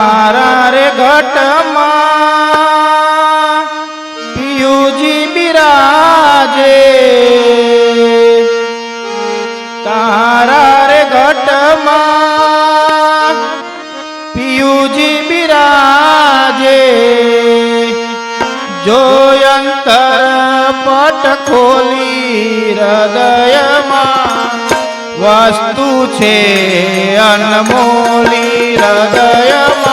તારા રે ઘટમાં પિયુજી બિરાજે, તારા રે ઘટમાં પિયુજી બિરાજે, જોયંતર પટ ખોલી હૃદયમાં વસ્તુ છે અનમોલી, હૃદયમાં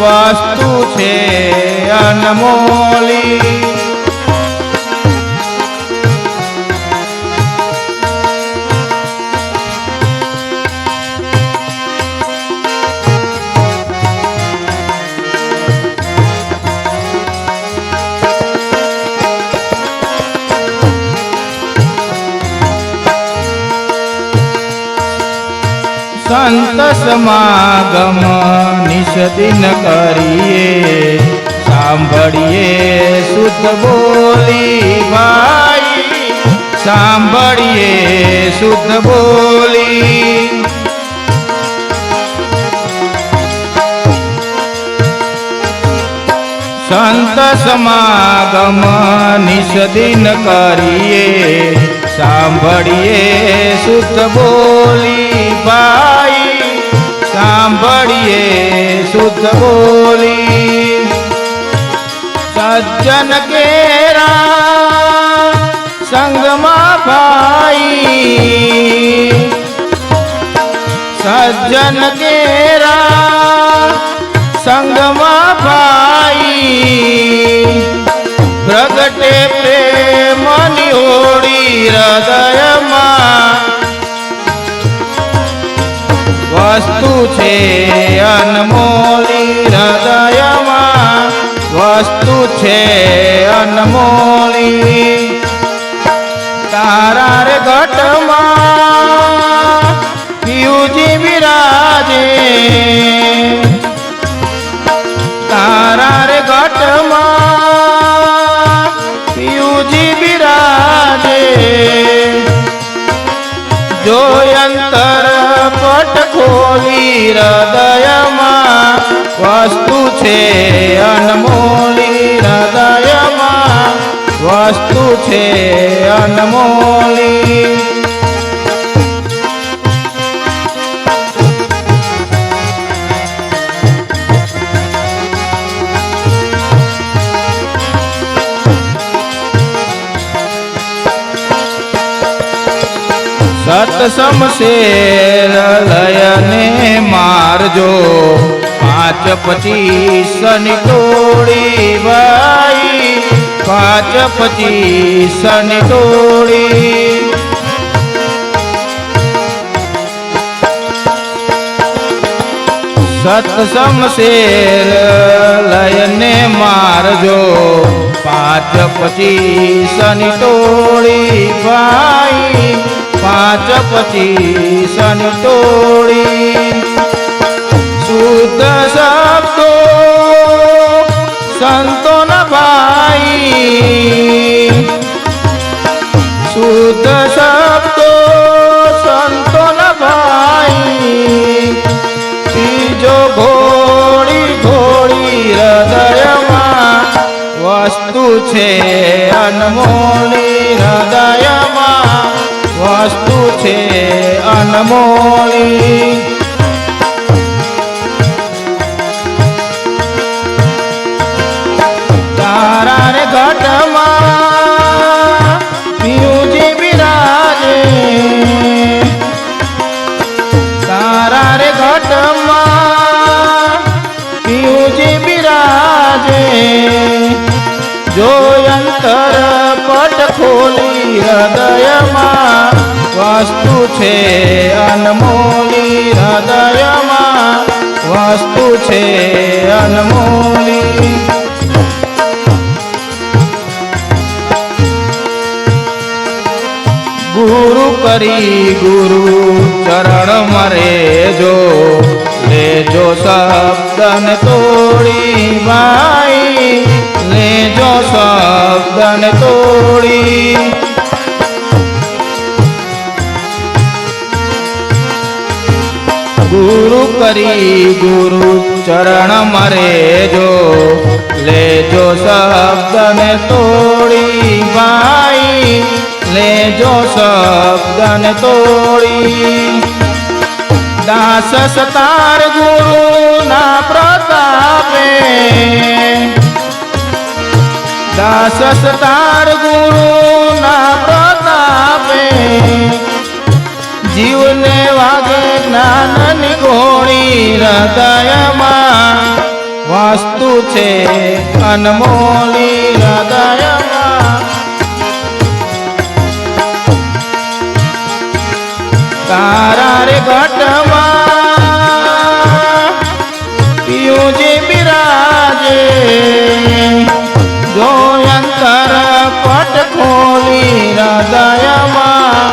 વસ્તુ છે અનમોલી. સંત સમાગમ નિષદિન કરીએ, સાંભળીએ શુદ્ધ બોલી ભાઈ, સાંભળીએ શુદ્ધ બોલી. સંત સમાગમ નિષદિન કરીએ, સાંભળીએ શુદ્ધ બોલી ભાઈ, સાંભળીએ શુદ્ધ બોલી. સજ્જન કેરા સંગમાં ભાઈ, સજ્જન કેરા સંગમાં ભાઈ, પ્રગટે પ્રેમની હોળી હૃદયમાં વસ્તુ છે અનમોલી, હૃદયમાં વસ્તુ છે અનમોલી. તારા રે ઘટમાં પિયુજી બિરાજે, તારા રે ઘટમાં પિયુજી બિરાજે, જોયંતર પટ ખોલી હૃદયમાં વસ્તુ છે અનમોલી, હૃદયમાં વસ્તુ છે અનમોલી. સતસમશેર લયને મારજો, 5-25 ટોળી ભાઈ, 5-25 ટોળી. સતસમશેર લયને મારજો, 5-25 ટોળી ભાઈ, 5-25 ટોળી. શુદ્ધ શબ્દો સંતોના ભાઈ, શુદ્ધ શબ્દો સંતોના ભાઈ, ત્રીજો ઘોડી ઘોડી હૃદયમાં વસ્તુ છે અનમોલી, હૃદયમાં વસ્તુ છે અનમોલી. તારા રે ઘટમાં પિયુજી બિરાજે, તારા રે ઘટમાં પિયુજી બિરાજે, જોયંતર પટ ખોલી હૃદયમાં વસ્તુ છે અનમોલી, હૃદયમાં વસ્તુ છે અનમોલી. ગુરુ કરી ગુરુ ચરણ મરેજો, લેજો શબ્દને તોડી ભાઈ, લેજો શબ્દને તોડી. ગુરુ કરી ગુરુ ચરણ મરે જો લેજો શબ્દને તોડી ભાઈ લેજો શબ્દને તોડી દાસ સતાર ગુરુ ના પ્રતાપે દાસ સતાર ગુરુ ના પ્રતાપે જીવને વાગે જ્ઞાનની ગોળી હૃદયમાં વસ્તુ છે અનમોલી હૃદયમાં તારા રે ઘટમાં પિયુજી બિરાજે જો અંતર પટ ખોલી હૃદયમાં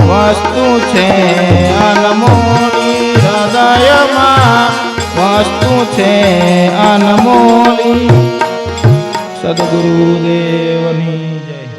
વસ્તુ છે અનમોલી હૃદયમાં વસ્તુ છે અનમોલી સદગુરુદેવની જય.